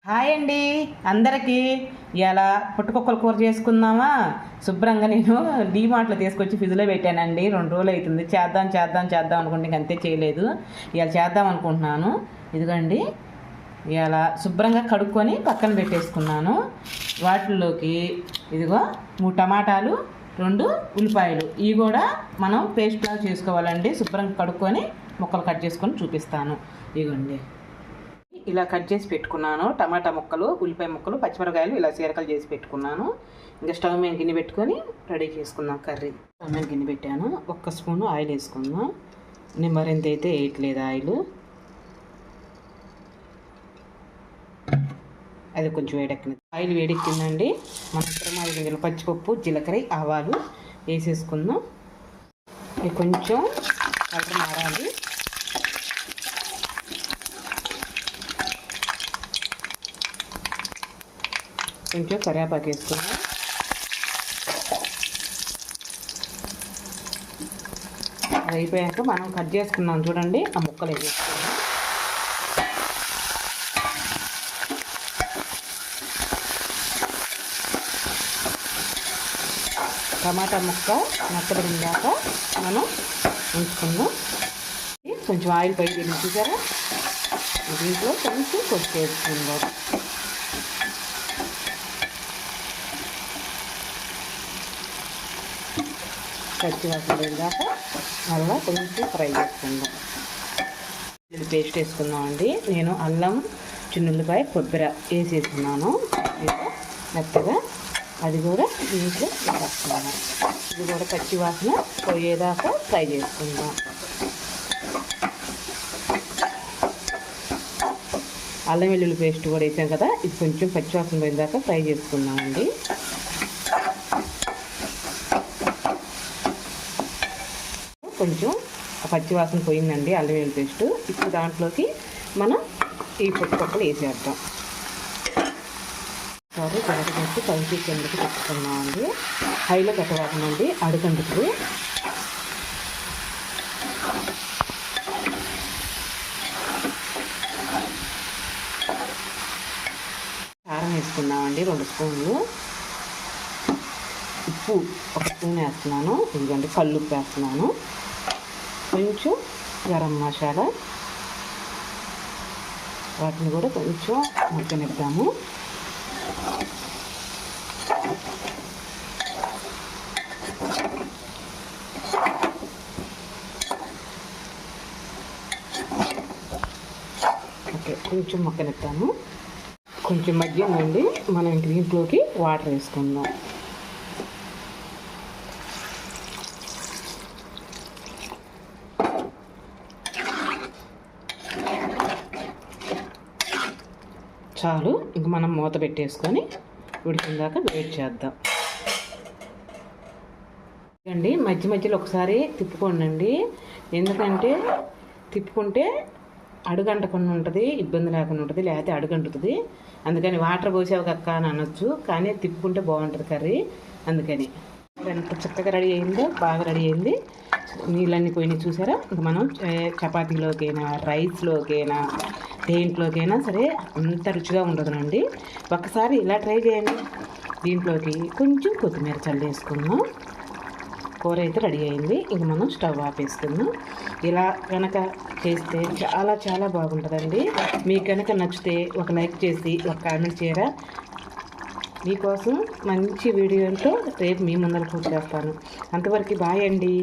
Hi అండి అందరికీ. ఇలా పుట్టుకొక్కల కూర చేసుకుందామా? శుభ్రంగా నేను డీమార్ట్లో తీసుకొచ్చి ఫ్రిడ్జ్లో పెట్టానండి. 2 రోజులు అవుతుంది. చేద్దాం అనుకుంటే ఇంక అంతే చేయలేదు. ఇలా చేద్దాం అనుకుంటున్నాను. ఇదిగోండి, ఇలా శుభ్రంగా కడుక్కొని పక్కన పెట్టేసుకున్నాను. వాటిల్లోకి ఇదిగో 3 టమాటాలు, 2 ఉల్లిపాయలు, ఇవి కూడా మనం పేస్ట్లా చేసుకోవాలండి. శుభ్రంగా కడుక్కొని ముక్కలు కట్ చేసుకొని చూపిస్తాను. ఇదిగోండి, ఇలా కట్ చేసి పెట్టుకున్నాను. టమాటా ముక్కలు, ఉల్లిపాయ ముక్కలు, పచ్చిమిరకాయలు ఇలా చీరకలు చేసి పెట్టుకున్నాను. ఇంకా స్టవ్ మీద గిన్నె పెట్టుకొని రెడీ చేసుకుందాం కర్రీ. స్టవ్ మీద గిన్నె పెట్టాను. 1 స్పూను ఆయిల్ వేసుకుందాం. నేను మరింత అయితే వేయట్లేదు ఆయిల్. అది కొంచెం వేడెక్కింది. ఆయిల్ వేడెక్కిందండి. మనం ప్రమాద గింజలు, పచ్చిపప్పు, జీలకర్ర, ఆవాలు వేసేసుకుందాం. ఇది కొంచెం కలర్ మారాలి. కొంచెం కరివేపాకు వేసుకుందాం. అది అయిపోయాక మనం కట్ చేసుకున్నాం చూడండి, ఆ ముక్కలు వేసేసుకుందాం. టమాటా ముక్క మెత్తబడిన దాకా మనం ఉంచుకుందాం. కొంచెం ఆయిల్ పైకి వెళ్ళి చూసారా, దీంట్లో కొంచెం కొద్ది వేసుకుందాం. పచ్చివాసన దాకా మళ్ళీ కొంచెం ఫ్రై చేసుకుందాం. ఇది పేస్ట్ వేసుకుందామండి. నేను అల్లం, చిన్నుల్లిపాయ, కొబ్బరి వేసేసుకున్నాను మెత్తగా. అది కూడా దీంట్లో వేసుకున్నాను. ఇది కూడా పచ్చివాసన పోయేదాకా ఫ్రై చేసుకుందాం. అల్లం వెల్లుల్లి పేస్ట్ కూడా వేసాం కదా, ఇది కొంచెం పచ్చివాసన పోయేదాకా ఫ్రై చేసుకుందామండి. కొంచెం పచ్చివాసన పోయిందండి అల్లం వెల్లుల్లి పేస్ట్. ఇప్పుడు దాంట్లోకి మనం ఈ పుట్టుపక్కలు వేసేద్దాం. సరే, జరగబెట్టి పైకి కిందకి పెట్టుకున్నామండి. హైలో పెట్టవాకండి, అడుగంటుకు. కారం వేసుకున్నామండి 2 స్పూన్లు. ఉప్పు 1 స్పూన్ వేస్తున్నాను. ఇదిగోండి, కల్లుప్పు వేస్తున్నాను. కొంచెం గరం మసాలా, వాటిని కూడా కొంచెం మగ్గనిద్దాము. ఓకే, కొంచెం మగ్గనిద్దాము. కొంచెం మగ్గిందండి. మనం దీంట్లోకి వాటర్ వేసుకుందాం. చాలు, ఇంక మనం మూత పెట్టేసుకొని ఉడికిందాక వెయిట్ చేద్దాం. అండి, మధ్యలో ఒకసారి తిప్పుకోండి. ఎందుకంటే తిప్పుకుంటే అడుగంటకుండా ఉంటుంది, ఇబ్బంది లేకుండా ఉంటుంది. లేకపోతే అడుగంటుతుంది. అందుకని వాటర్ పోసావు కక్క అని అనొచ్చు, కానీ తిప్పుకుంటే బాగుంటుంది కర్రీ. అందుకని ఎంత చక్కగా రెడీ అయిందో, బాగా రెడీ అయింది. నీళ్ళన్నీ పోయినాయి చూసారా. ఇంక మనం చపాతీలోకైనా, రైస్లోకైనా, దేంట్లోకైనా సరే అంత రుచిగా ఉండదునండి. ఒకసారి ఇలా ట్రై చేయండి. దీంట్లోకి కొంచెం కొత్తిమీర చల్లేసుకుందాం. కూర అయితే రెడీ అయింది. ఇంక మనం స్టవ్ ఆపేసుకుందాం. ఇలా కనుక చేస్తే చాలా చాలా బాగుంటుందండి. మీకు కనుక నచ్చితే ఒక లైక్ చేసి ఒక కామెంట్ చేయరా. మీకోసం మంచి వీడియోతో రేపు మీ ముందర పూర్తి చేస్తాను. అంతవరకు బాయ్ అండి.